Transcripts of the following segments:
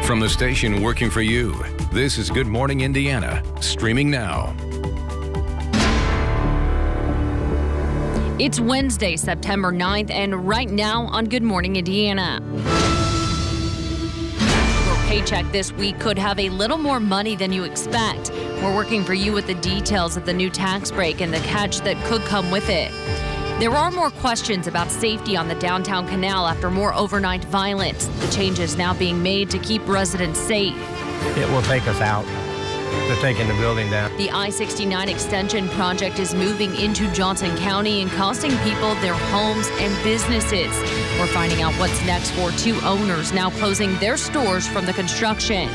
From the station working for you, this is Good Morning Indiana, streaming now. It's Wednesday, September 9th, and right now on Good Morning Indiana. Your paycheck this week could have a little more money than you expect. We're working for you with the details of the new tax break and the catch that could come with it. There are more questions about safety on the downtown canal after more overnight violence. The changes now being made to keep residents safe. It will take us out. They're taking the building down. The I-69 extension project is moving into Johnson County and costing people their homes and businesses. We're finding out what's next for two owners now closing their stores from the construction.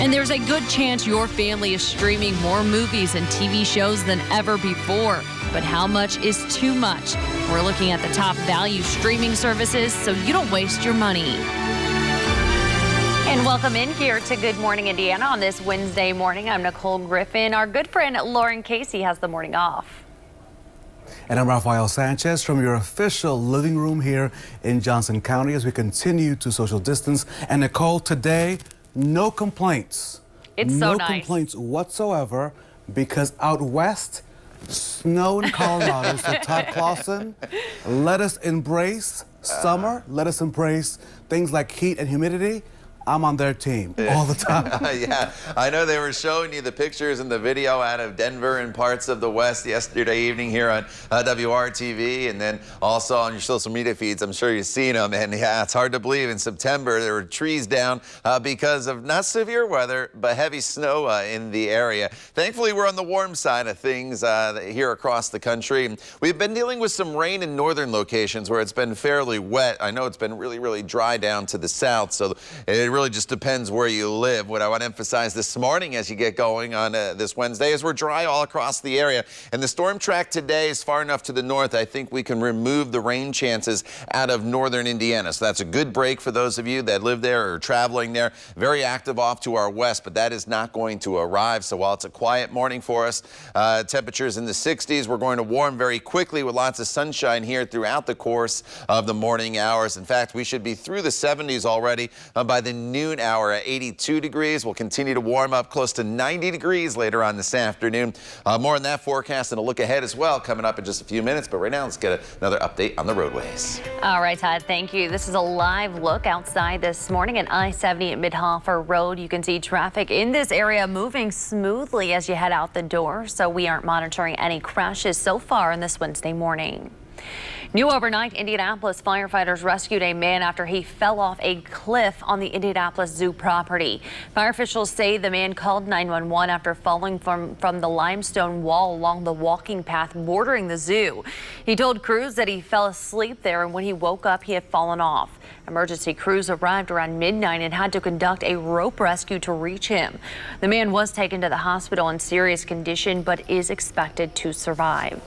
And there's a good chance your family is streaming more movies and TV shows than ever before. But how much is too much? We're looking at the top value streaming services so you don't waste your money. And welcome in here to Good Morning Indiana on this Wednesday morning. I'm Nicole Griffin. Our good friend Lauren Casey has the morning off. And I'm Rafael Sanchez from your official living room here in Johnson County as we continue to social distance. And Nicole, today, no complaints. It's so nice. No complaints whatsoever because out west, snow in Colorado. So Todd Clausen, let us embrace summer. Let us embrace things like heat and humidity. I'm on their team all the time. Yeah, I know they were showing you the pictures and the video out of Denver and parts of the West yesterday evening here on WRTV, and then also on your social media feeds. I'm sure you've seen them, and yeah, it's hard to believe in September there were trees down because of not severe weather, but heavy snow in the area. Thankfully, we're on the warm side of things here across the country. We've been dealing with some rain in northern locations where it's been fairly wet. I know it's been really, really dry down to the south, so it really just depends where you live. What I want to emphasize this morning as you get going on this Wednesday is we're dry all across the area. And the storm track today is far enough to the north, I think we can remove the rain chances out of northern Indiana. So that's a good break for those of you that live there or traveling there. Very active off to our west, but that is not going to arrive. So while it's a quiet morning for us, temperatures in the 60s, we're going to warm very quickly with lots of sunshine here throughout the course of the morning hours. In fact, we should be through the 70s already by the noon hour at 82 degrees. We'll continue to warm up close to 90 degrees later on this afternoon. More on that forecast and a look ahead as well coming up in just a few minutes. But right now, let's get another update on the roadways. All right, Todd, thank you. This is a live look outside this morning at I-70 at Midhofer Road. You can see traffic in this area moving smoothly as you head out the door. So we aren't monitoring any crashes so far on this Wednesday morning. New overnight, Indianapolis firefighters rescued a man after he fell off a cliff on the Indianapolis Zoo property. Fire officials say the man called 911 after falling from the limestone wall along the walking path bordering the zoo. He told crews that he fell asleep there, and when he woke up, he had fallen off. Emergency crews arrived around midnight and had to conduct a rope rescue to reach him. The man was taken to the hospital in serious condition, but is expected to survive.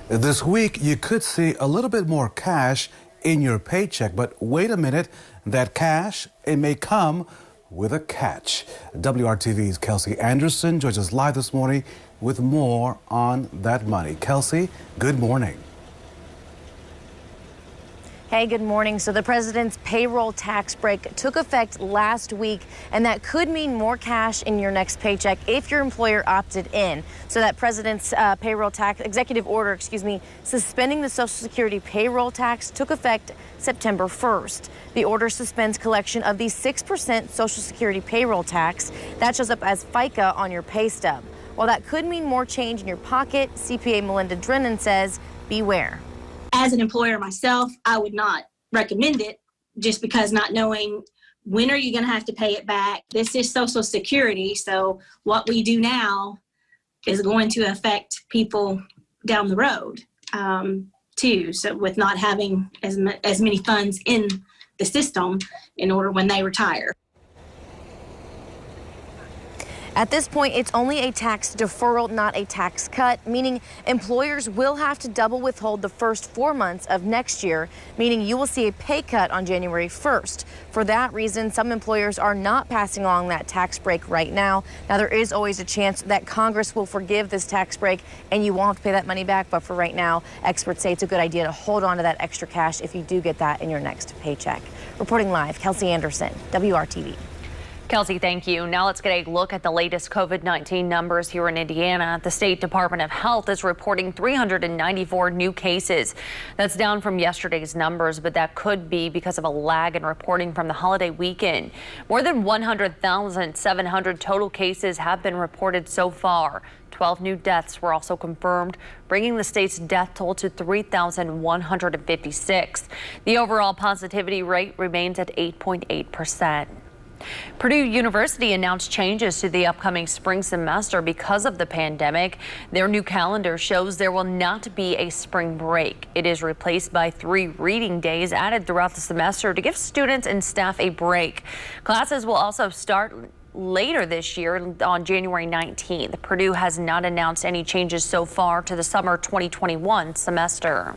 This week, you could see a little bit more cash in your paycheck, but wait a minute, that cash, it may come with a catch. WRTV's Kelsey Anderson joins us live this morning with more on that money. Kelsey, good morning. Hey, good morning. So the president's payroll tax break took effect last week, and that could mean more cash in your next paycheck if your employer opted in. So that president's payroll tax executive order, suspending the Social Security payroll tax took effect September 1st. The order suspends collection of the 6% Social Security payroll tax that shows up as FICA on your pay stub. While that could mean more change in your pocket, CPA Melinda Drennan says, beware. As an employer myself, I would not recommend it just because not knowing when are you going to have to pay it back. This is Social Security, so what we do now is going to affect people down the road too. So with not having as many funds in the system in order when they retire. At this point, it's only a tax deferral, not a tax cut, meaning employers will have to double withhold the first 4 months of next year, meaning you will see a pay cut on January 1st. For that reason, some employers are not passing along that tax break right now. Now, there is always a chance that Congress will forgive this tax break and you won't have to pay that money back. But for right now, experts say it's a good idea to hold on to that extra cash if you do get that in your next paycheck. Reporting live, Kelsey Anderson, WRTV. Kelsey, thank you. Now let's get a look at the latest COVID-19 numbers here in Indiana. The State Department of Health is reporting 394 new cases. That's down from yesterday's numbers, but that could be because of a lag in reporting from the holiday weekend. More than 100,700 total cases have been reported so far. 12 new deaths were also confirmed, bringing the state's death toll to 3,156. The overall positivity rate remains at 8.8%. Purdue University announced changes to the upcoming spring semester because of the pandemic. Their new calendar shows there will not be a spring break. It is replaced by 3 reading days added throughout the semester to give students and staff a break. Classes will also start later this year on January 19th. Purdue has not announced any changes so far to the summer 2021 semester.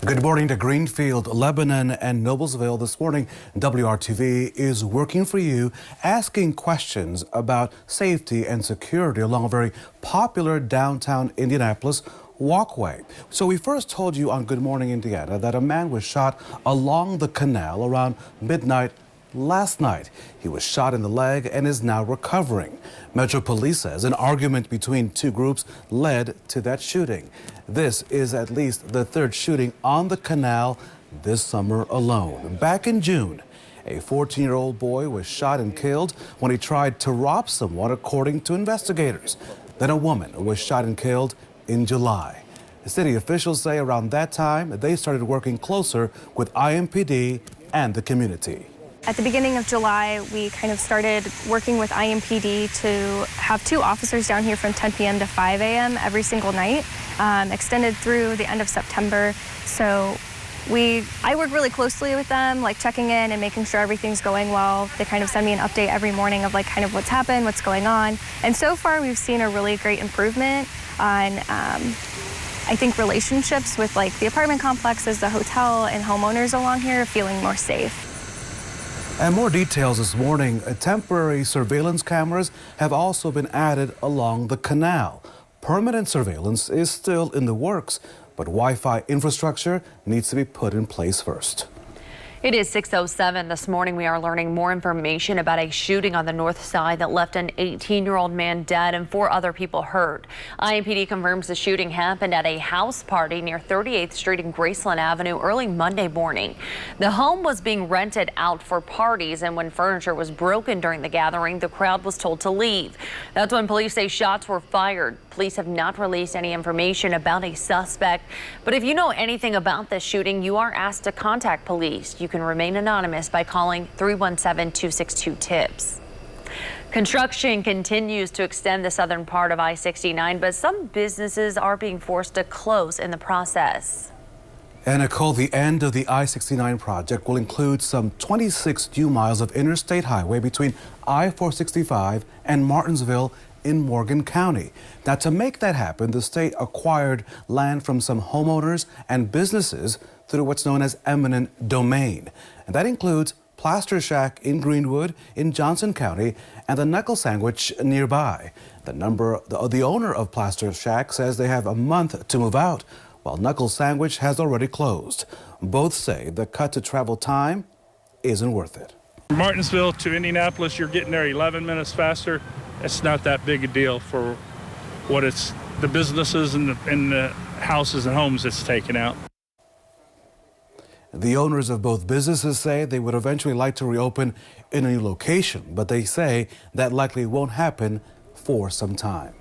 Good morning to Greenfield, Lebanon, and Noblesville. This morning, WRTV is working for you, asking questions about safety and security along a very popular downtown Indianapolis walkway. So we first told you on Good Morning Indiana that a man was shot along the canal around midnight last night. He was shot in the leg and is now recovering. Metro Police says an argument between 2 groups led to that shooting. This is at least the 3rd shooting on the canal this summer alone. Back in June, a 14-year-old boy was shot and killed when he tried to rob someone, according to investigators. Then a woman was shot and killed in July. The city officials say around that time they started working closer with IMPD and the community. At the beginning of July, we kind of started working with IMPD to have 2 officers down here from 10 p.m. to 5 a.m. every single night, extended through the end of September. So I work really closely with them, like checking in and making sure everything's going well. They kind of send me an update every morning of like kind of what's happened, what's going on. And so far, we've seen a really great improvement on I think relationships with like the apartment complexes, the hotel, and homeowners along here feeling more safe. And more details this morning. Temporary surveillance cameras have also been added along the canal. Permanent surveillance is still in the works, but Wi-Fi infrastructure needs to be put in place first. It is 6:07 this morning. We are learning more information about a shooting on the north side that left an 18-year-old man dead and 4 other people hurt. IMPD confirms the shooting happened at a house party near 38th Street and Graceland Avenue early Monday morning. The home was being rented out for parties, and when furniture was broken during the gathering, the crowd was told to leave. That's when police say shots were fired. Police have not released any information about a suspect, but if you know anything about this shooting, you are asked to contact police. You can remain anonymous by calling 317-262-TIPS. Construction continues to extend the southern part of I-69, but some businesses are being forced to close in the process. And Nicole, the end of the I-69 project will include some 26 new miles of interstate highway between I-465 and Martinsville in Morgan County. Now, to make that happen, the state acquired land from some homeowners and businesses through what's known as eminent domain. And that includes Plaster Shack in Greenwood in Johnson County and the Knuckle Sandwich nearby. The owner of Plaster Shack says they have a month to move out, while Knuckle Sandwich has already closed. Both say the cut to travel time isn't worth it. From Martinsville to Indianapolis, you're getting there 11 minutes faster. It's not that big a deal for what it's the businesses and the houses and homes it's taken out. The owners of both businesses say they would eventually like to reopen in a new location, but they say that likely won't happen for some time.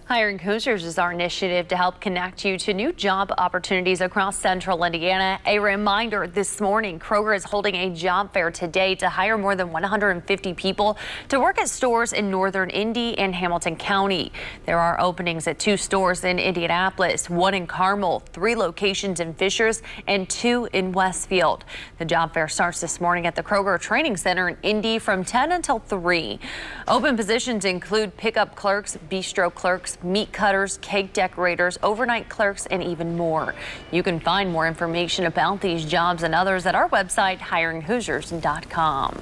Hiring Hoosiers is our initiative to help connect you to new job opportunities across central Indiana. A reminder this morning, Kroger is holding a job fair today to hire more than 150 people to work at stores in northern Indy and Hamilton County. There are openings at 2 stores in Indianapolis, 1 in Carmel, 3 locations in Fishers, and 2 in Westfield. The job fair starts this morning at the Kroger Training Center in Indy from 10 until 3. Open positions include pickup clerks, bistro clerks, meat cutters, cake decorators, overnight clerks, and even more. You can find more information about these jobs and others at our website, hiringhoosiers.com.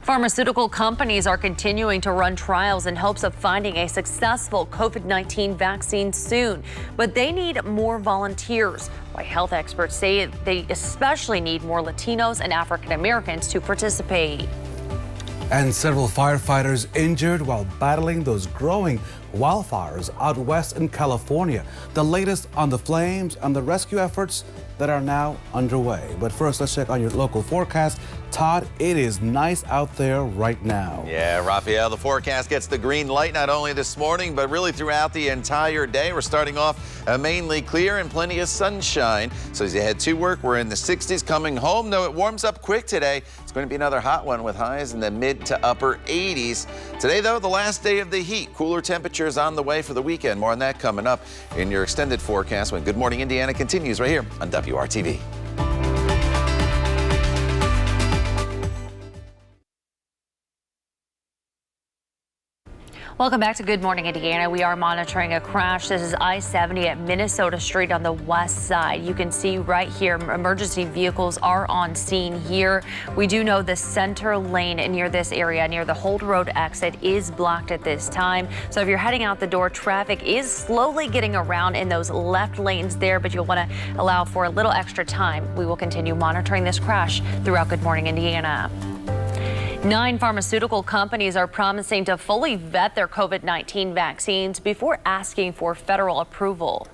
Pharmaceutical companies are continuing to run trials in hopes of finding a successful COVID-19 vaccine soon, but they need more volunteers. Why health experts say they especially need more Latinos and African Americans to participate. And several firefighters injured while battling those growing wildfires out west in California. The latest on the flames and the rescue efforts that are now underway. But first, let's check on your local forecast. Todd, it is nice out there right now. Yeah, Raphael, the forecast gets the green light not only this morning, but really throughout the entire day. We're starting off mainly clear and plenty of sunshine. So as you head to work, we're in the 60s. Coming home, though, it warms up quick today. It's going to be another hot one with highs in the mid to upper 80s. Today, though, the last day of the heat. Cooler temperatures on the way for the weekend. More on that coming up in your extended forecast when Good Morning Indiana continues right here on WRTV. Welcome back to Good Morning Indiana. We are monitoring a crash. This is I-70 at Minnesota Street on the west side. You can see right here, emergency vehicles are on scene here. We do know the center lane near this area, near the Holt Road exit, is blocked at this time. So if you're heading out the door, traffic is slowly getting around in those left lanes there, but you'll want to allow for a little extra time. We will continue monitoring this crash throughout Good Morning Indiana. 9 pharmaceutical companies are promising to fully vet their COVID-19 vaccines before asking for federal approval.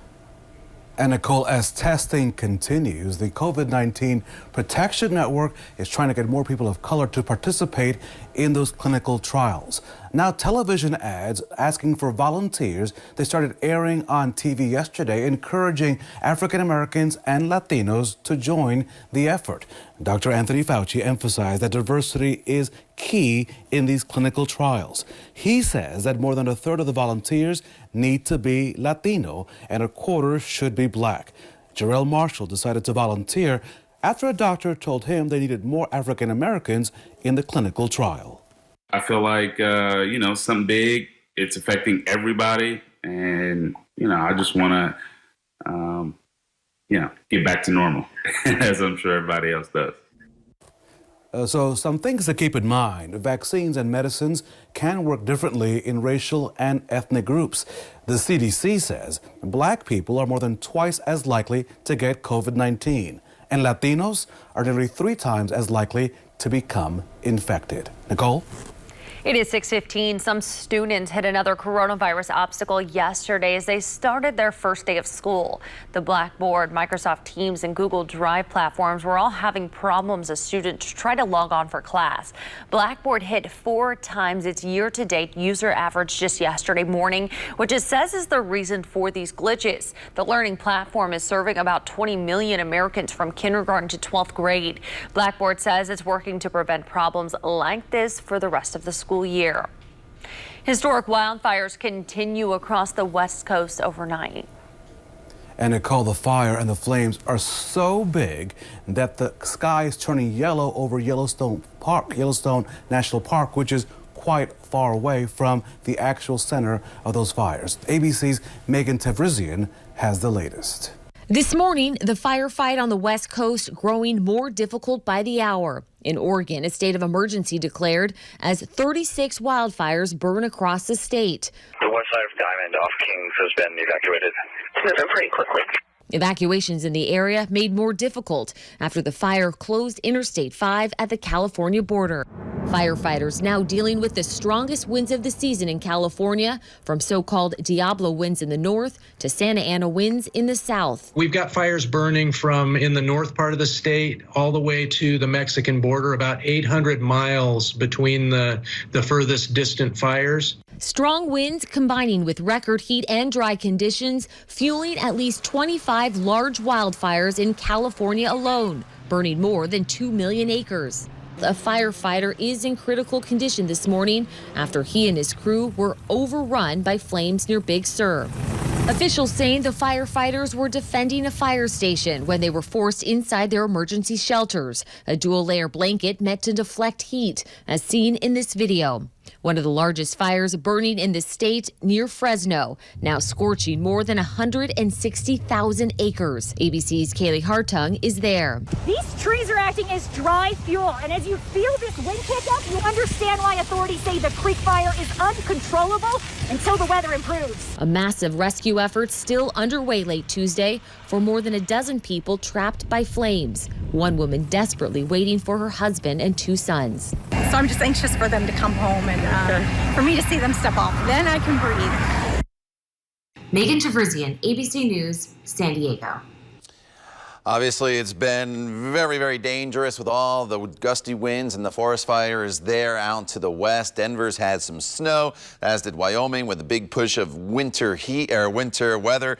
And Nicole, as testing continues, the COVID-19 Protection Network is trying to get more people of color to participate in those clinical trials. Now, television ads asking for volunteers, they started airing on TV yesterday, encouraging African Americans and Latinos to join the effort. Dr. Anthony Fauci emphasized that diversity is key in these clinical trials. He says that more than a third of the volunteers need to be Latino and a quarter should be black. Jarrell Marshall decided to volunteer after a doctor told him they needed more African Americans in the clinical trial. I feel like, something big, it's affecting everybody. And, I just want to, get back to normal, as I'm sure everybody else does. So some things to keep in mind. Vaccines and medicines can work differently in racial and ethnic groups. The CDC says black people are more than twice as likely to get COVID-19, and Latinos are nearly 3 times as likely to become infected. Nicole? It is 6:15. Some students hit another coronavirus obstacle yesterday as they started their first day of school. The Blackboard, Microsoft Teams, and Google Drive platforms were all having problems as students try to log on for class. Blackboard hit 4 times its year-to-date user average just yesterday morning, which it says is the reason for these glitches. The learning platform is serving about 20 million Americans from kindergarten to 12th grade. Blackboard says it's working to prevent problems like this for the rest of the school year. Historic wildfires continue across the West Coast overnight. And Nicole, the fire and the flames are so big that the sky is turning yellow over Yellowstone National Park, which is quite far away from the actual center of those fires. ABC's Megan Tevrizian has the latest. This morning, the firefight on the West Coast growing more difficult by the hour. In Oregon, a state of emergency declared as 36 wildfires burn across the state. The west side of Diamond off Kings has been evacuated. It's moving pretty quickly. Evacuations in the area made more difficult after the fire closed Interstate 5 at the California border. Firefighters now dealing with the strongest winds of the season in California, from so-called Diablo winds in the north to Santa Ana winds in the south. We've got fires burning from in the north part of the state all the way to the Mexican border, about 800 miles between the furthest distant fires. Strong winds combining with record heat and dry conditions, fueling at least 25 large wildfires in California alone, burning more than 2 million acres. A firefighter is in critical condition this morning after he and his crew were overrun by flames near Big Sur. Officials saying the firefighters were defending a fire station when they were forced inside their emergency shelters. A dual-layer blanket meant to deflect heat, as seen in this video. One of the largest fires burning in the state near Fresno, now scorching more than 160,000 acres. ABC's Kaylee Hartung is there. These trees are acting as dry fuel, and as you feel this wind pick up, you understand why authorities say the creek fire is uncontrollable until the weather improves. A massive rescue effort still underway late Tuesday for more than a dozen people trapped by flames. One woman desperately waiting for her husband and 2 sons. So I'm just anxious for them to come home and for me to see them step off. Then I can breathe. Megan Tavrizian, ABC News, San Diego. Obviously, it's been very, very dangerous with all the gusty winds and the forest fires there out to the west. Denver's had some snow, as did Wyoming, with a big push of winter heat or winter weather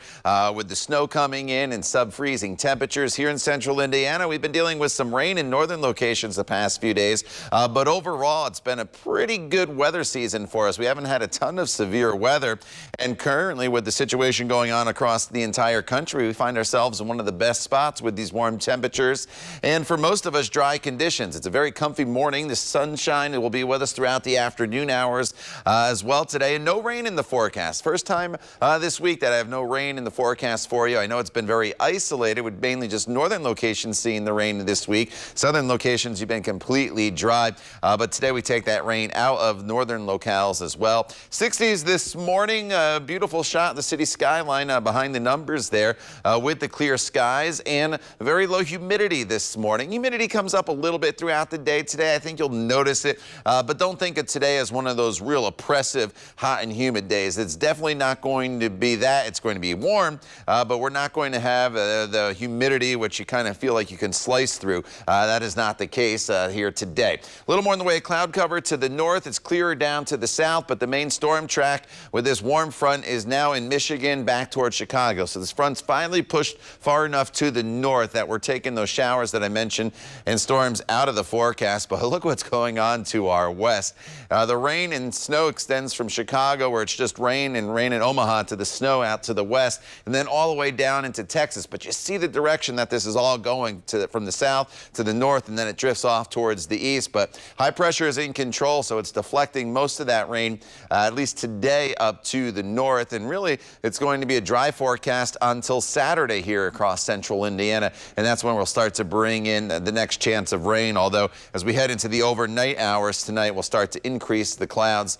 with the snow coming in and sub-freezing temperatures. Here in central Indiana, we've been dealing with some rain in northern locations the past few days, but overall, it's been a pretty good weather season for us. We haven't had a ton of severe weather, and currently, with the situation going on across the entire country, we find ourselves in one of the best spots with these warm temperatures and for most of us dry conditions. It's a very comfy morning. The sunshine will be with us throughout the afternoon hours as well today, and no rain in the forecast. First time this week that I have no rain in the forecast for you. I know it's been very isolated with mainly just northern locations seeing the rain this week. Southern locations you've been completely dry, but today we take that rain out of northern locales as well. 60s this morning, beautiful shot of the city skyline behind the numbers there with the clear skies and very low humidity this morning. Humidity comes up a little bit throughout the day today. I think you'll notice it, but don't think of today as one of those real oppressive hot and humid days. It's definitely not going to be that. It's going to be warm, but we're not going to have the humidity which you kind of feel like you can slice through. That is not the case here today. A little more in the way of cloud cover to the north. It's clearer down to the south, but the main storm track with this warm front is now in Michigan back towards Chicago. So this front's finally pushed far enough to the north that we're taking those showers that I mentioned and storms out of the forecast. But look what's going on to our west. The rain and snow extends from Chicago, where it's just rain in Omaha, to the snow out to the west, and then all the way down into Texas. But you see the direction that this is all going from the south to the north, and then it drifts off towards the east. But high pressure is in control, so it's deflecting most of that rain, at least today, up to the north. And really, it's going to be a dry forecast until Saturday here across central Indiana, and that's when we'll start to bring in the next chance of rain. Although, as we head into the overnight hours tonight, we'll start to increase the clouds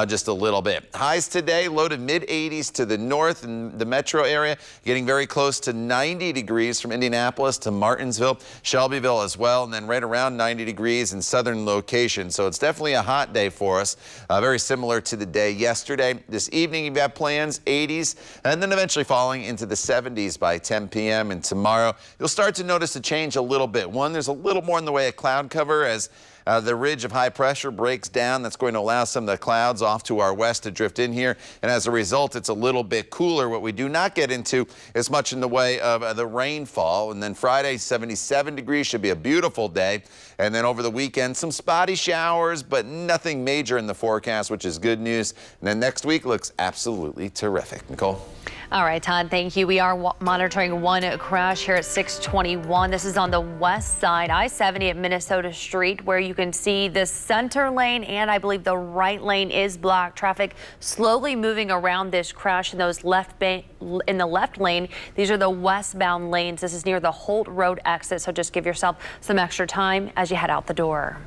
just a little bit. Highs today, low to mid-80s to the north in the metro area, getting very close to 90 degrees from Indianapolis to Martinsville, Shelbyville as well, and then right around 90 degrees in southern locations. So it's definitely a hot day for us, very similar to the day yesterday. This evening, you've got plans, 80s, and then eventually falling into the 70s by 10 p.m. And tomorrow, you'll start to notice a change a little bit. One, there's a little more in the way of cloud cover as the ridge of high pressure breaks down. That's going to allow some of the clouds off to our west to drift in here. And as a result, it's a little bit cooler. What we do not get into is much in the way of the rainfall. And then Friday, 77 degrees, should be a beautiful day. And then over the weekend, some spotty showers, but nothing major in the forecast, which is good news. And then next week looks absolutely terrific. Nicole? All right, Todd, thank you. We are monitoring one crash here at 621. This is on the west side, I-70 at Minnesota Street, where you can see the center lane and I believe the right lane is blocked. Traffic slowly moving around this crash in those in the left lane. These are the westbound lanes. This is near the Holt Road exit, so just give yourself some extra time as you head out the door.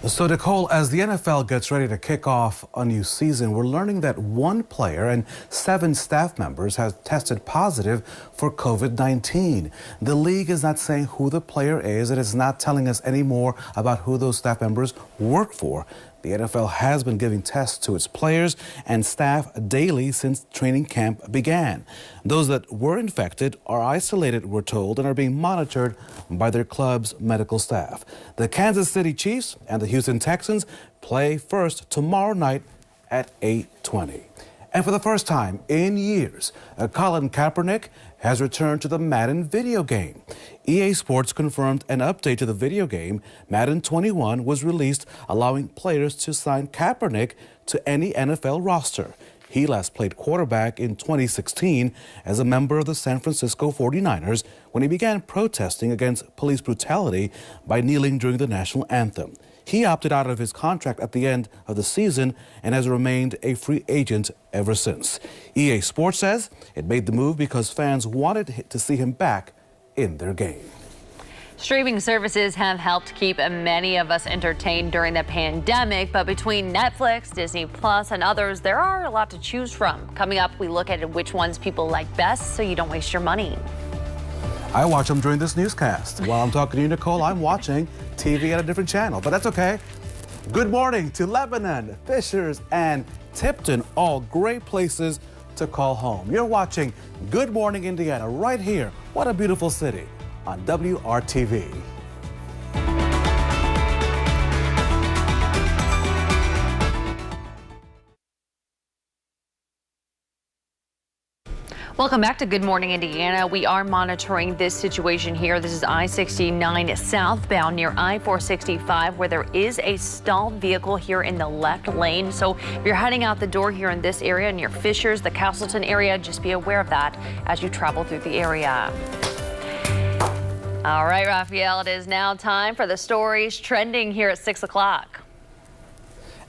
So, Nicole, as the NFL gets ready to kick off a new season, we're learning that one player and 7 staff members have tested positive for COVID-19. The league is not saying who the player is. It is not telling us any more about who those staff members work for. The NFL has been giving tests to its players and staff daily since training camp began. Those that were infected are isolated, we're told, and are being monitored by their club's medical staff. The Kansas City Chiefs and the Houston Texans play first tomorrow night at 8:20. And for the first time in years, Colin Kaepernick has returned to the Madden video game. EA Sports confirmed an update to the video game. Madden 21 was released, allowing players to sign Kaepernick to any NFL roster. He last played quarterback in 2016 as a member of the San Francisco 49ers when he began protesting against police brutality by kneeling during the national anthem. He opted out of his contract at the end of the season and has remained a free agent ever since. EA Sports says it made the move because fans wanted to see him back in their game. Streaming services have helped keep many of us entertained during the pandemic, but between Netflix, Disney Plus, and others, there are a lot to choose from. Coming up, we look at which ones people like best so you don't waste your money. I watch them during this newscast. While I'm talking to you, Nicole, I'm watching TV at a different channel, but that's okay. Good morning to Lebanon, Fishers, and Tipton, all great places to call home. You're watching Good Morning Indiana right here. What a beautiful city on WRTV. Welcome back to Good Morning Indiana. We are monitoring this situation here. This is I-69 southbound near I-465 where there is a stalled vehicle here in the left lane. So if you're heading out the door here in this area near Fishers, the Castleton area, just be aware of that as you travel through the area. All right, Raphael, it is now time for the stories trending here at 6 o'clock.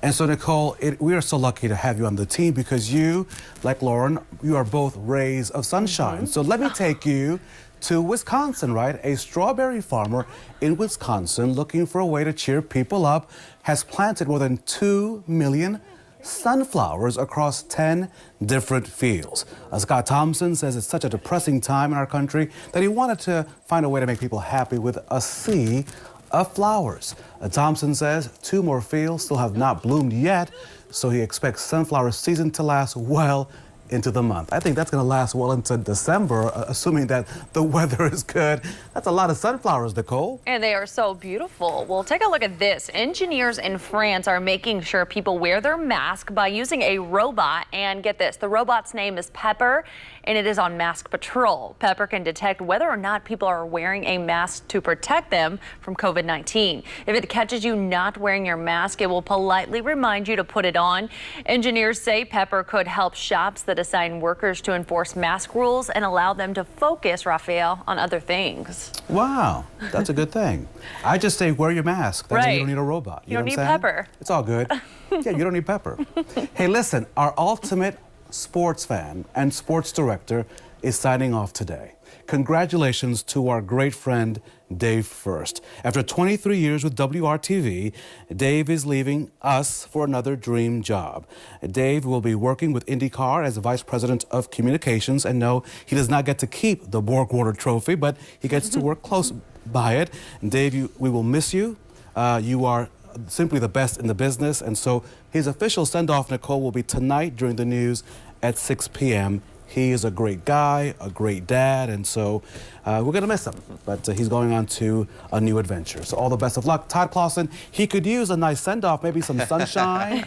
And so, Nicole, we are so lucky to have you on the team because you, like Lauren, you are both rays of sunshine. So let me take you to Wisconsin, right? A strawberry farmer in Wisconsin looking for a way to cheer people up has planted more than 2 million sunflowers across 10 different fields. Scott Thompson says it's such a depressing time in our country that he wanted to find a way to make people happy with a sea of flowers. Thompson says 2 more fields still have not bloomed yet, so he expects sunflower season to last well into the month. I think that's going to last well into December, assuming that the weather is good. That's a lot of sunflowers, Nicole. And they are so beautiful. Well, take a look at this. Engineers in France are making sure people wear their mask by using a robot. And get this, the robot's name is Pepper, and it is on mask patrol. Pepper can detect whether or not people are wearing a mask to protect them from COVID-19. If it catches you not wearing your mask, it will politely remind you to put it on. Engineers say Pepper could help shops that assign workers to enforce mask rules and allow them to focus, Raphael, on other things. Wow, that's a good thing. I just say wear your mask. That way you don't need a robot. You don't need Pepper. It's all good. Yeah, you don't need Pepper. Hey, listen, our ultimate sports fan and sports director is signing off today. Congratulations to our great friend, Dave First. After 23 years with WRTV, Dave is leaving us for another dream job. Dave will be working with IndyCar as Vice President of Communications, and no, he does not get to keep the Borgwarner Trophy, but he gets to work close by it. And Dave, we will miss you. You are simply the best in the business, and so his official send-off, Nicole, will be tonight during the news at 6 p.m. He is a great guy, a great dad, and so we're going to miss him. But he's going on to a new adventure. So all the best of luck. Todd Clausen, he could use a nice send-off, maybe some sunshine,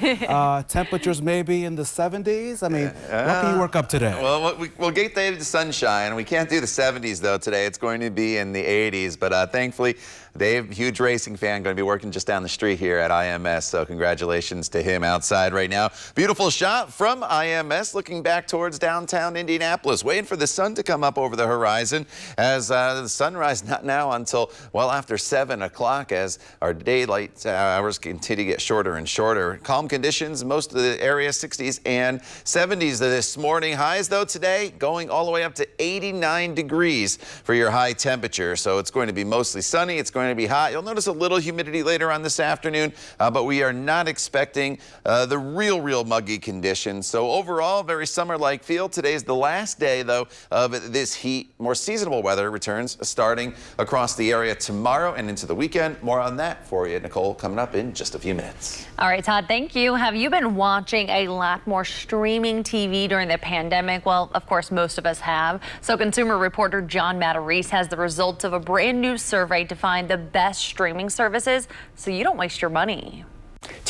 temperatures maybe in the 70s. I mean, what can you work up today? Well, we'll get Dave to sunshine. We can't do the 70s, though, today. It's going to be in the 80s. But thankfully, Dave, huge racing fan, going to be working just down the street here at IMS. So congratulations to him outside right now. Beautiful shot from IMS looking back towards downtown Indianapolis, waiting for the sun to come up over the horizon as the sunrise not now until well after 7 o'clock as our daylight hours continue to get shorter and shorter. Calm conditions, most of the area 60s and 70s this morning. Highs though today going all the way up to 89 degrees for your high temperature. So it's going to be mostly sunny. It's going to be hot. You'll notice a little humidity later on this afternoon, but we are not expecting the real muggy conditions. So overall, very summer-like feel. Today's the last day, though, of this heat. More seasonable weather returns starting across the area tomorrow and into the weekend. More on that for you, Nicole, coming up in just a few minutes. All right, Todd, thank you. Have you been watching a lot more streaming TV during the pandemic? Well, of course, most of us have. So consumer reporter John Matarese has the results of a brand new survey to find the best streaming services so you don't waste your money.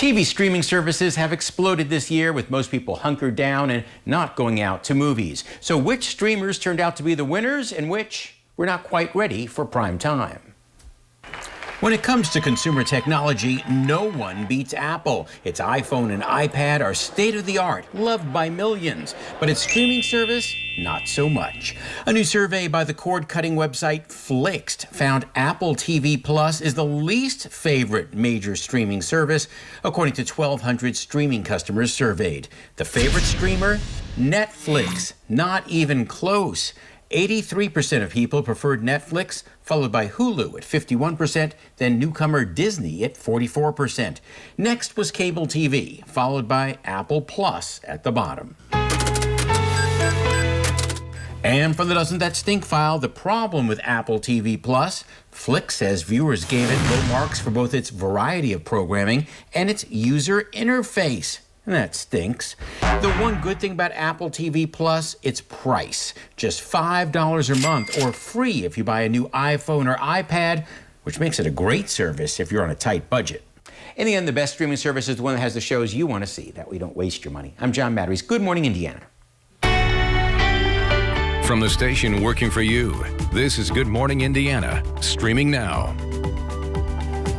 TV streaming services have exploded this year, with most people hunkered down and not going out to movies. So which streamers turned out to be the winners and which were not quite ready for prime time? When it comes to consumer technology, no one beats Apple. Its iPhone and iPad are state-of-the-art, loved by millions. But its streaming service, not so much. A new survey by the cord-cutting website Flixt found Apple TV Plus is the least favorite major streaming service, according to 1,200 streaming customers surveyed. The favorite streamer? Netflix. Not even close. 83% of people preferred Netflix, followed by Hulu at 51%, then newcomer Disney at 44%. Next was cable TV, followed by Apple Plus at the bottom. And for the Doesn't That Stink file, the problem with Apple TV Plus, Flick says viewers gave it low marks for both its variety of programming and its user interface. And that stinks. The one good thing about Apple TV Plus, its price. Just $5 a month, or free if you buy a new iPhone or iPad, which makes it a great service if you're on a tight budget. In the end, the best streaming service is the one that has the shows you want to see. That way you don't waste your money. I'm John Matteries. Good morning, Indiana. From the station working for you, this is Good Morning Indiana, streaming now.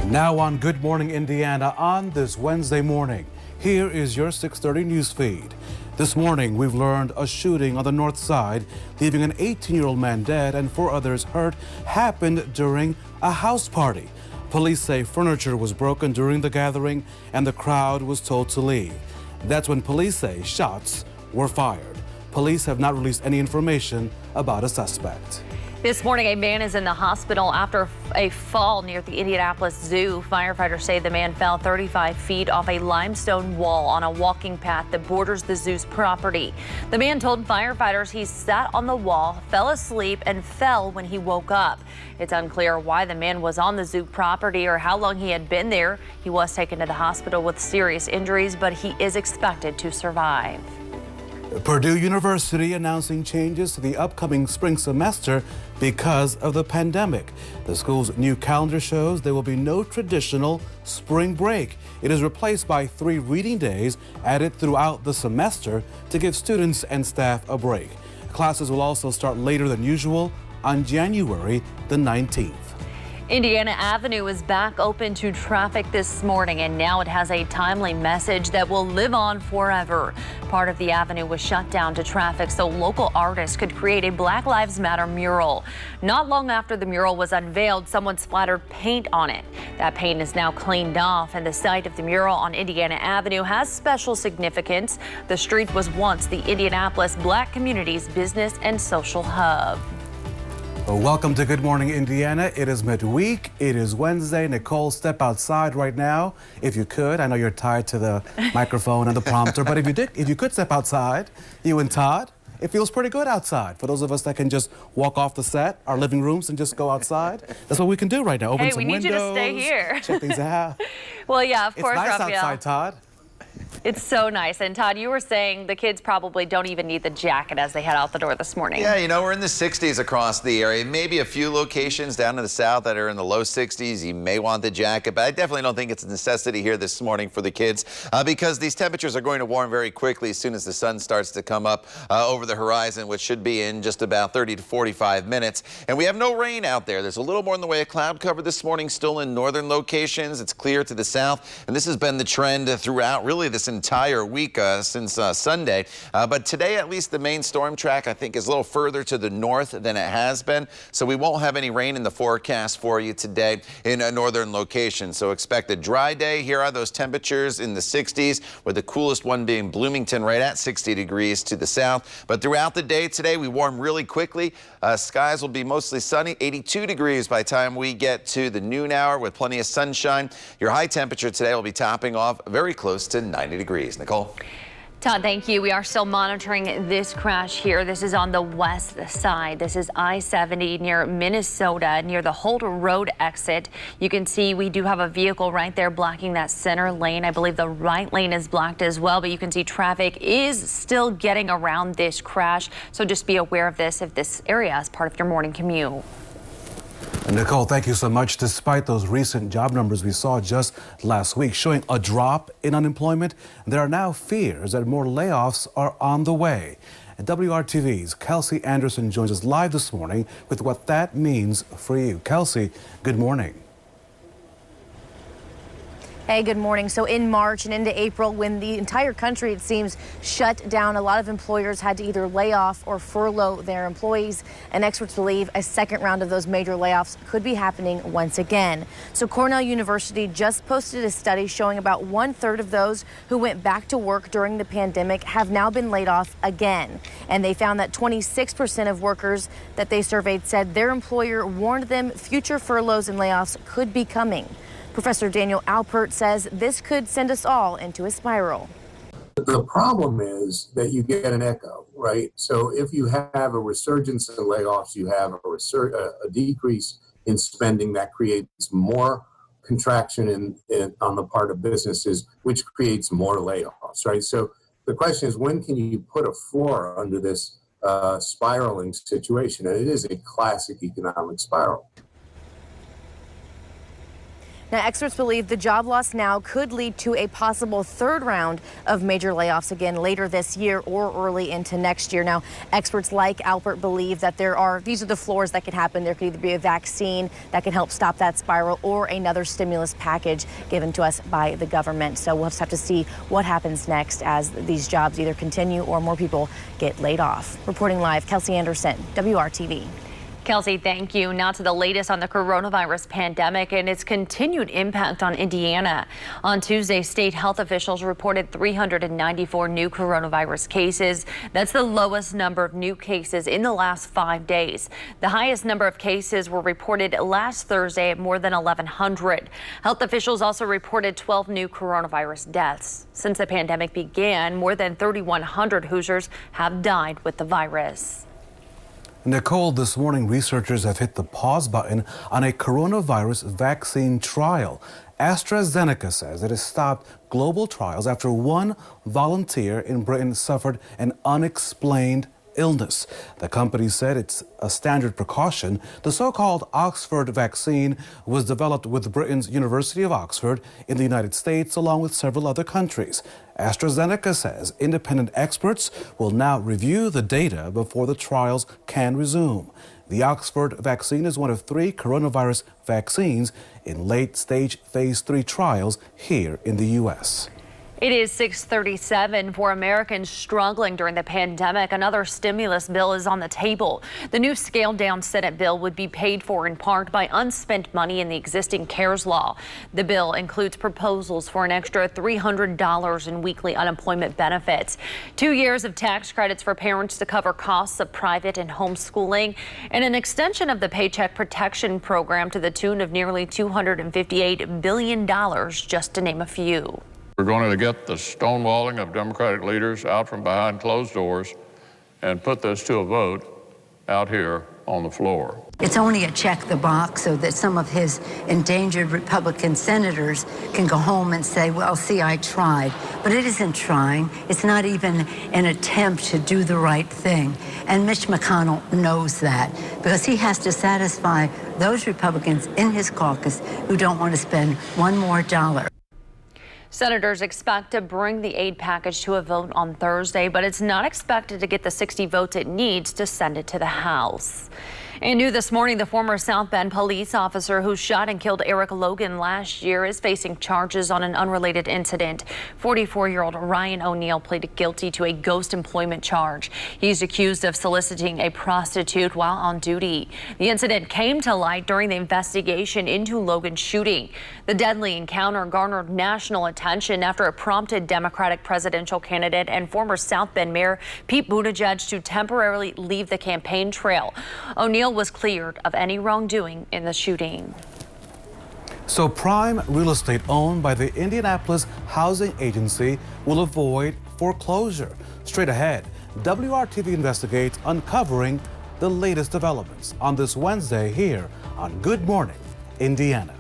Now on Good Morning Indiana on this Wednesday morning. Here is your 6:30 news feed. This morning, we've learned a shooting on the north side, leaving an 18-year-old man dead and 4 others hurt, happened during a house party. Police say furniture was broken during the gathering and the crowd was told to leave. That's when police say shots were fired. Police have not released any information about a suspect. This morning, a man is in the hospital after a fall near the Indianapolis Zoo. Firefighters say the man fell 35 feet off a limestone wall on a walking path that borders the zoo's property. The man told firefighters he sat on the wall, fell asleep, and fell when he woke up. It's unclear why the man was on the zoo property or how long he had been there. He was taken to the hospital with serious injuries, but he is expected to survive. Purdue University announcing changes to the upcoming spring semester because of the pandemic. The school's new calendar shows there will be no traditional spring break. It is replaced by 3 reading days added throughout the semester to give students and staff a break. Classes will also start later than usual on January the 19th. Indiana Avenue is back open to traffic this morning, and now it has a timely message that will live on forever. Part of the avenue was shut down to traffic so local artists could create a Black Lives Matter mural. Not long after the mural was unveiled, someone splattered paint on it. That paint is now cleaned off, and the site of the mural on Indiana Avenue has special significance. The street was once the Indianapolis Black community's business and social hub. Welcome to Good Morning Indiana. It is midweek. It is Wednesday. Nicole, step outside right now if you could. I know you're tied to the microphone and the prompter, but if you could step outside, you and Todd, it feels pretty good outside. For those of us that can just walk off the set, our living rooms, and just go outside, that's what we can do right now. Open some windows. Hey, we need you to stay here. Check things out. Well, yeah, of course, It's nice Raphael. outside, Todd. It's so nice. And Todd, you were saying the kids probably don't even need the jacket as they head out the door this morning. Yeah, you know, we're in the 60s across the area. Maybe a few locations down in the south that are in the low 60s. You may want the jacket, but I definitely don't think it's a necessity here this morning for the kids because these temperatures are going to warm very quickly as soon as the sun starts to come up over the horizon, which should be in just about 30 to 45 minutes. And we have no rain out there. There's a little more in the way of cloud cover this morning, still in northern locations. It's clear to the south, and this has been the trend throughout really this entire week since Sunday. But today, at least, the main storm track, I think, is a little further to the north than it has been. So we won't have any rain in the forecast for you today in a northern location. So expect a dry day. Here are those temperatures in the 60s, with the coolest one being Bloomington, right at 60 degrees to the south. But throughout the day today, we warm really quickly. Skies will be mostly sunny, 82 degrees by the time we get to the noon hour with plenty of sunshine. Your high temperature today will be topping off very close to 90 degrees. Nicole? Todd, thank you. We are still monitoring this crash here. This is on the west side. This is I-70 near Minnesota, near the Holt Road exit. You can see we do have a vehicle right there blocking that center lane. I believe the right lane is blocked as well, but you can see traffic is still getting around this crash. So just be aware of this if this area is part of your morning commute. Nicole, thank you so much. Despite those recent job numbers we saw just last week showing a drop in unemployment, there are now fears that more layoffs are on the way. And WRTV's Kelsey Anderson joins us live this morning with what that means for you. Kelsey, good morning. Hey, good morning. So in March and into April, when the entire country, it seems, shut down, a lot of employers had to either lay off or furlough their employees. And experts believe a second round of those major layoffs could be happening once again. So Cornell University just posted a study showing about 1/3 of those who went back to work during the pandemic have now been laid off again. And they found that 26% of workers that they surveyed said their employer warned them future furloughs and layoffs could be coming. Professor Daniel Alpert says this could send us all into a spiral. The problem is that you get an echo, right? So if you have a resurgence in layoffs, you have a decrease in spending that creates more contraction on the part of businesses, which creates more layoffs, right? So the question is, when can you put a floor under this spiraling situation? And it is a classic economic spiral. Now, experts believe the job loss now could lead to a possible third round of major layoffs again later this year or early into next year. Now, experts like Alpert believe that these are the floors that could happen. There could either be a vaccine that can help stop that spiral or another stimulus package given to us by the government. So we'll just have to see what happens next as these jobs either continue or more people get laid off. Reporting live, Kelsey Anderson, WRTV. Kelsey, thank you. Now to the latest on the coronavirus pandemic and its continued impact on Indiana. On Tuesday, state health officials reported 394 new coronavirus cases. That's the lowest number of new cases in the last 5 days. The highest number of cases were reported last Thursday at more than 1,100. Health officials also reported 12 new coronavirus deaths. Since the pandemic began, more than 3,100 Hoosiers have died with the virus. Nicole, this morning researchers have hit the pause button on a coronavirus vaccine trial. AstraZeneca says it has stopped global trials after one volunteer in Britain suffered an unexplained illness. The company said it's a standard precaution. The so-called Oxford vaccine was developed with Britain's University of Oxford in the United States, along with several other countries. AstraZeneca says independent experts will now review the data before the trials can resume. The Oxford vaccine is one of 3 coronavirus vaccines in late-stage phase 3 trials here in the U.S. It is 6:37 for Americans struggling during the pandemic. Another stimulus bill is on the table. The new scaled-down Senate bill would be paid for in part by unspent money in the existing CARES law. The bill includes proposals for an extra $300 in weekly unemployment benefits, 2 years of tax credits for parents to cover costs of private and homeschooling, and an extension of the Paycheck Protection Program to the tune of nearly $258 billion, just to name a few. We're going to get the stonewalling of Democratic leaders out from behind closed doors and put this to a vote out here on the floor. It's only a check the box so that some of his endangered Republican senators can go home and say, well, see, I tried. But it isn't trying. It's not even an attempt to do the right thing. And Mitch McConnell knows that because he has to satisfy those Republicans in his caucus who don't want to spend one more dollar. Senators expect to bring the aid package to a vote on Thursday, but it's not expected to get the 60 votes it needs to send it to the House. And new this morning, the former South Bend police officer who shot and killed Eric Logan last year is facing charges on an unrelated incident. 44-year-old Ryan O'Neill pleaded guilty to a ghost employment charge. He's accused of soliciting a prostitute while on duty. The incident came to light during the investigation into Logan's shooting. The deadly encounter garnered national attention after it prompted Democratic presidential candidate and former South Bend Mayor Pete Buttigieg to temporarily leave the campaign trail. O'Neill was cleared of any wrongdoing in the shooting. So prime real estate owned by the Indianapolis Housing Agency will avoid foreclosure. Straight ahead, WRTV investigates uncovering the latest developments on this Wednesday here on Good Morning Indiana.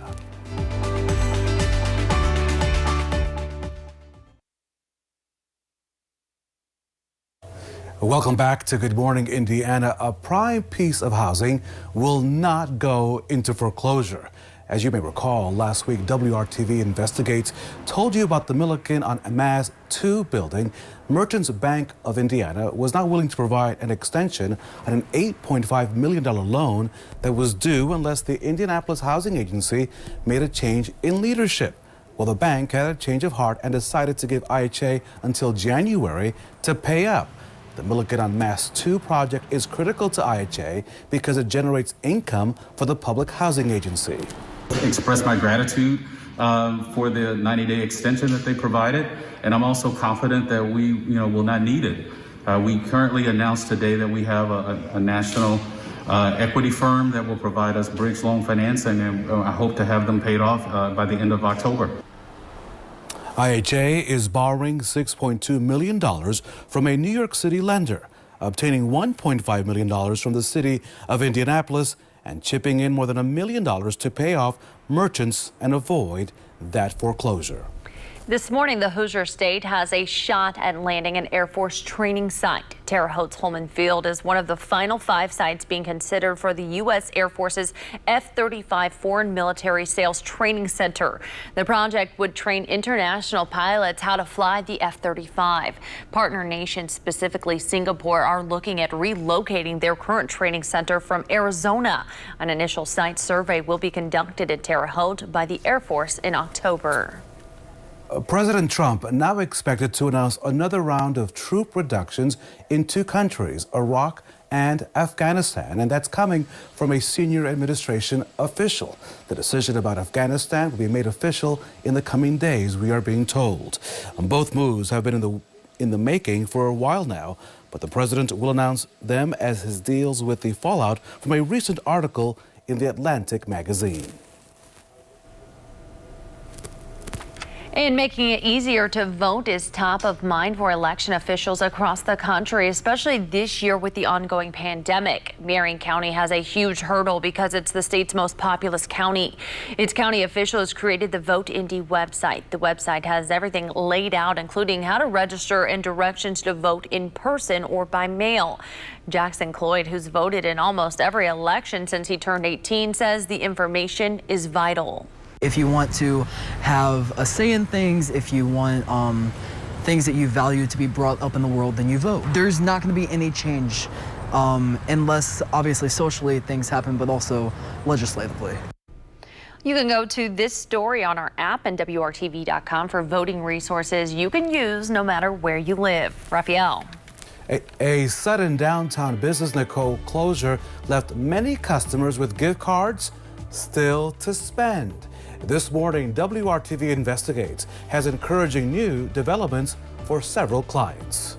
Welcome back to Good Morning Indiana. A prime piece of housing will not go into foreclosure. As you may recall, last week WRTV Investigates told you about the Milliken on Mass 2 building. Merchants Bank of Indiana was not willing to provide an extension on an $8.5 million loan that was due unless the Indianapolis Housing Agency made a change in leadership. Well, the bank had a change of heart and decided to give IHA until January to pay up. The Milliken on Mass 2 project is critical to IHA because it generates income for the Public Housing Agency. Express my gratitude for the 90-day extension that they provided, and I'm also confident that we will not need it. We currently announced today that we have a national equity firm that will provide us bridge loan financing, and I hope to have them paid off by the end of October. IHA is borrowing $6.2 million from a New York City lender, obtaining $1.5 million from the city of Indianapolis, and chipping in more than $1 million to pay off merchants and avoid that foreclosure. This morning, the Hoosier State has a shot at landing an Air Force training site. Terre Haute-Holman Field is one of the final 5 sites being considered for the U.S. Air Force's F-35 Foreign Military Sales Training Center. The project would train international pilots how to fly the F-35. Partner nations, specifically Singapore, are looking at relocating their current training center from Arizona. An initial site survey will be conducted at Terre Haute by the Air Force in October. President Trump now expected to announce another round of troop reductions in 2 countries, Iraq and Afghanistan, and that's coming from a senior administration official. The decision about Afghanistan will be made official in the coming days, we are being told. Both moves have been in the making for a while now, but the president will announce them as he deals with the fallout from a recent article in The Atlantic magazine. And making it easier to vote is top of mind for election officials across the country, especially this year with the ongoing pandemic. Marion County has a huge hurdle because it's the state's most populous county. Its county officials created the Vote Indy website. The website has everything laid out, including how to register and directions to vote in person or by mail. Jackson Cloyd, who's voted in almost every election since he turned 18, says the information is vital. If you want to have a say in things, if you want things that you value to be brought up in the world, then you vote. There's not going to be any change unless, obviously, socially things happen, but also legislatively. You can go to this story on our app and WRTV.com for voting resources you can use no matter where you live. Raphael. A sudden downtown business Nicole closure left many customers with gift cards still to spend. This morning, WRTV Investigates has encouraging new developments for several clients.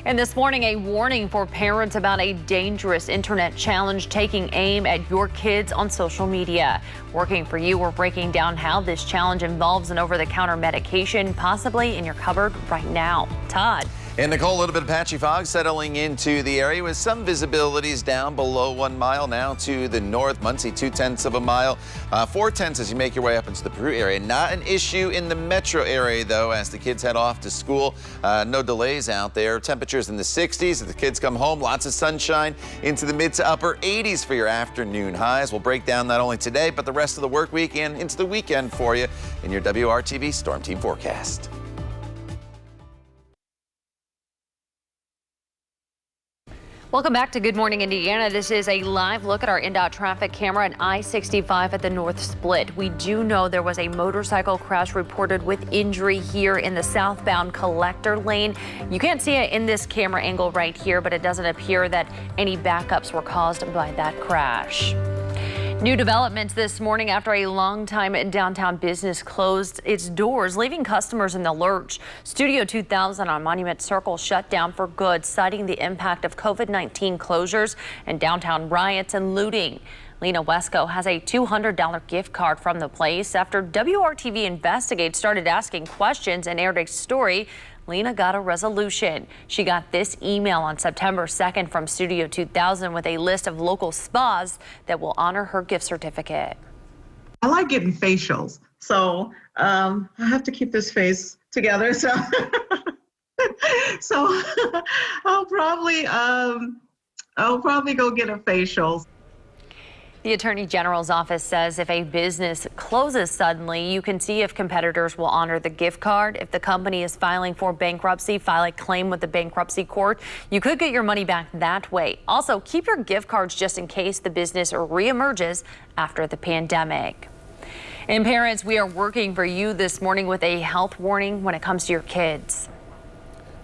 And this morning, a warning for parents about a dangerous internet challenge taking aim at your kids on social media. Working for you, we're breaking down how this challenge involves an over-the-counter medication, possibly in your cupboard right now. Todd. And Nicole, a little bit of patchy fog settling into the area with some visibilities down below 1 mile now to the north. Muncie, 0.2 of a mile, 0.4 as you make your way up into the Peru area. Not an issue in the metro area, though, as the kids head off to school. No delays out there. Temperatures in the 60s as the kids come home. Lots of sunshine into the mid to upper 80s for your afternoon highs. We'll break down not only today, but the rest of the work week and into the weekend for you in your WRTV Storm Team forecast. Welcome back to Good Morning Indiana. This is a live look at our INDOT traffic camera at I-65 at the North Split. We do know there was a motorcycle crash reported with injury here in the southbound collector lane. You can't see it in this camera angle right here, but it doesn't appear that any backups were caused by that crash. New developments this morning after a long time downtown business closed its doors, leaving customers in the lurch. Studio 2000 on Monument Circle shut down for good, citing the impact of COVID-19 closures and downtown riots and looting. Lena Wesco has a $200 gift card from the place after WRTV Investigates started asking questions and aired a story. Lena got a resolution. She got this email on September 2nd from Studio 2000 with a list of local spas that will honor her gift certificate. I like getting facials, so I have to keep this face together. So So I'll probably go get a facial. The Attorney General's office says if a business closes suddenly, you can see if competitors will honor the gift card. If the company is filing for bankruptcy, file a claim with the bankruptcy court. You could get your money back that way. Also, keep your gift cards just in case the business reemerges after the pandemic. And parents, we are working for you this morning with a health warning when it comes to your kids.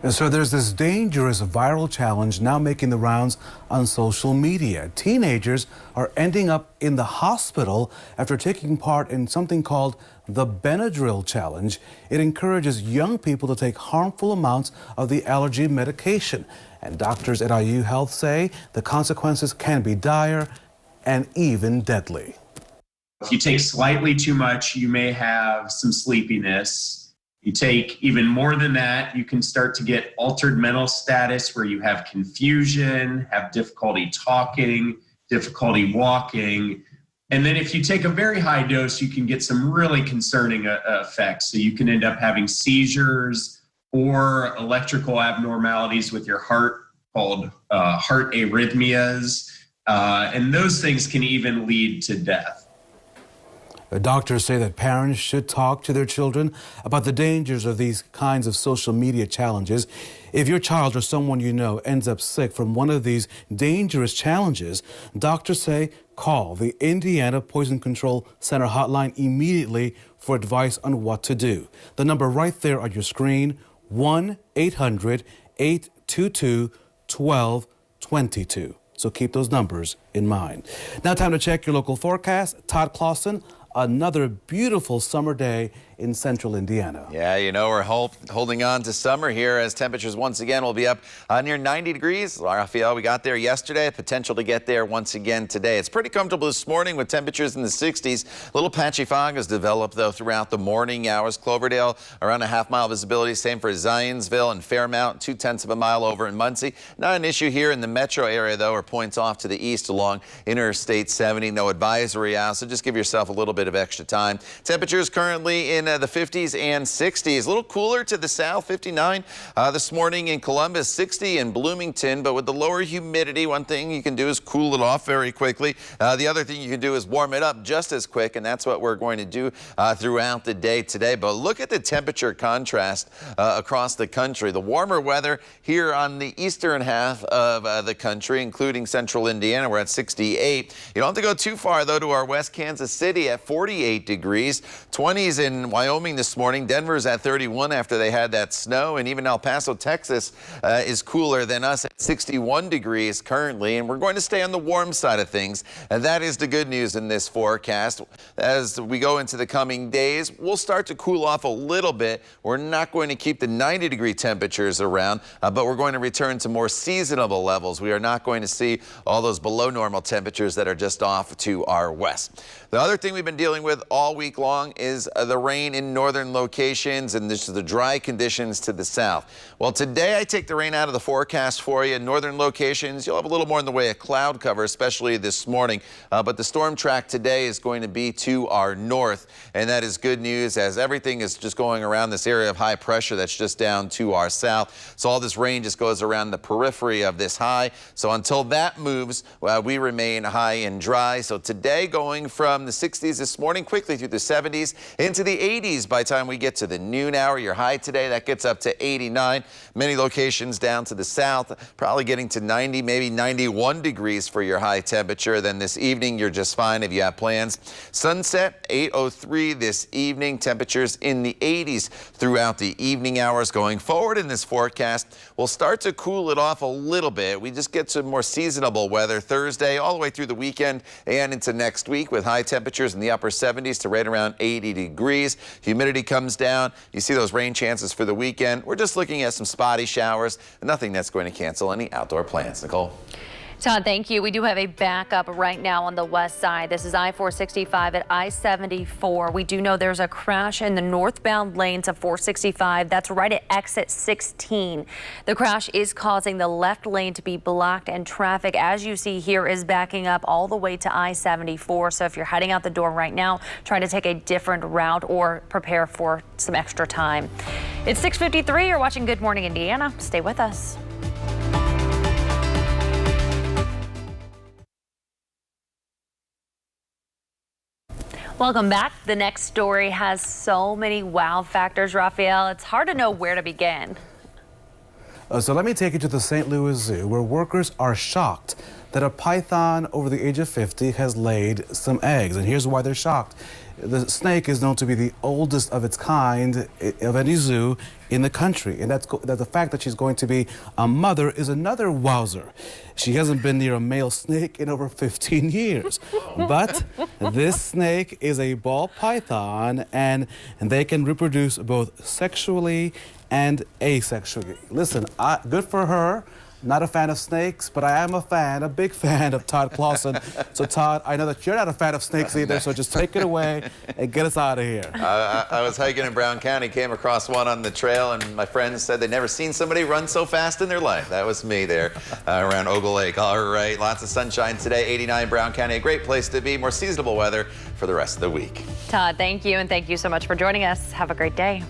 And so there's this dangerous viral challenge now making the rounds on social media. Teenagers are ending up in the hospital after taking part in something called the Benadryl challenge. It encourages young people to take harmful amounts of the allergy medication. And doctors at IU Health say the consequences can be dire and even deadly. If you take slightly too much, you may have some sleepiness. You take even more than that, you can start to get altered mental status where you have confusion, have difficulty talking, difficulty walking. And then if you take a very high dose, you can get some really concerning effects. So you can end up having seizures or electrical abnormalities with your heart called heart arrhythmias. And those things can even lead to death. Doctors say that parents should talk to their children about the dangers of these kinds of social media challenges. If your child or someone you know ends up sick from one of these dangerous challenges, doctors say call the Indiana Poison Control Center hotline immediately for advice on what to do. The number right there on your screen, 1-800-822-1222. So keep those numbers in mind. Now time to check your local forecast. Todd Clausen. Another beautiful summer day in central Indiana. Yeah, you know, we're holding on to summer here as temperatures once again will be up near 90 degrees. Raphael, we got there yesterday, potential to get there once again today. It's pretty comfortable this morning with temperatures in the 60s. A little patchy fog has developed, though, throughout the morning hours. Cloverdale, around a half-mile visibility. Same for Zionsville and Fairmount, 0.2 of a mile over in Muncie. Not an issue here in the metro area, though, or points off to the east along Interstate 70. No advisory out, so just give yourself a little bit of extra time. Temperatures currently in the 50s and 60s. A little cooler to the south, 59 this morning in Columbus, 60 in Bloomington, but with the lower humidity, one thing you can do is cool it off very quickly. The other thing you can do is warm it up just as quick, and that's what we're going to do throughout the day today. But look at the temperature contrast across the country. The warmer weather here on the eastern half of the country, including central Indiana, we're at 68. You don't have to go too far, though, to our West Kansas City at 48 degrees. 20s in Wyoming this morning. Denver's at 31 after they had that snow, and even El Paso, Texas is cooler than us at 61 degrees currently, and we're going to stay on the warm side of things, and that is the good news in this forecast. As we go into the coming days, we'll start to cool off a little bit. We're not going to keep the 90-degree temperatures around, but we're going to return to more seasonable levels. We are not going to see all those below normal temperatures that are just off to our west. The other thing we've been dealing with all week long is the rain in northern locations, and this is the dry conditions to the south. Well, today I take the rain out of the forecast for you. In northern locations, you'll have a little more in the way of cloud cover, especially this morning. But the storm track today is going to be to our north, and that is good news as everything is just going around this area of high pressure that's just down to our south. So all this rain just goes around the periphery of this high. So until that moves, we remain high and dry. So today going from the 60s this morning quickly through the 70s into the 80s by the time we get to the noon hour. Your high today, that gets up to 89. Many locations down to the south, probably getting to 90, maybe 91 degrees for your high temperature. Then this evening, you're just fine if you have plans. Sunset, 8:03 this evening. Temperatures in the 80s throughout the evening hours. Going forward in this forecast, we'll start to cool it off a little bit. We just get some more seasonable weather Thursday all the way through the weekend and into next week with high temperatures in the upper 70s to right around 80 degrees. Humidity comes down. You see those rain chances for the weekend. We're just looking at some spotty showers. Nothing that's going to cancel any outdoor plans. Nicole? Todd, thank you. We do have a backup right now on the west side. This is I-465 at I-74. We do know there's a crash in the northbound lanes of 465. That's right at exit 16. The crash is causing the left lane to be blocked, and traffic, as you see here, is backing up all the way to I-74. So if you're heading out the door right now, try to take a different route or prepare for some extra time. It's 6:53. You're watching Good Morning Indiana. Stay with us. Welcome back. The next story has so many wow factors, Raphael. It's hard to know where to begin. So let me take you to the St. Louis Zoo, where workers are shocked that a python over the age of 50 has laid some eggs. And here's why they're shocked. The snake is known to be the oldest of its kind of any zoo in the country. And that's the fact that she's going to be a mother is another wowzer. She hasn't been near a male snake in over 15 years. But this snake is a ball python, and they can reproduce both sexually and asexually. Listen, good for her. Not a fan of snakes, but I am a big fan of Todd Clausen. So Todd, I know that you're not a fan of snakes either, so just take it away and get us out of here. I was hiking in Brown County, came across one on the trail, and my friends said they'd never seen somebody run so fast in their life. That was me there around Ogle Lake. All right, lots of sunshine today, 89 Brown County, a great place to be, more seasonable weather for the rest of the week. Todd, thank you, and thank you so much for joining us. Have a great day.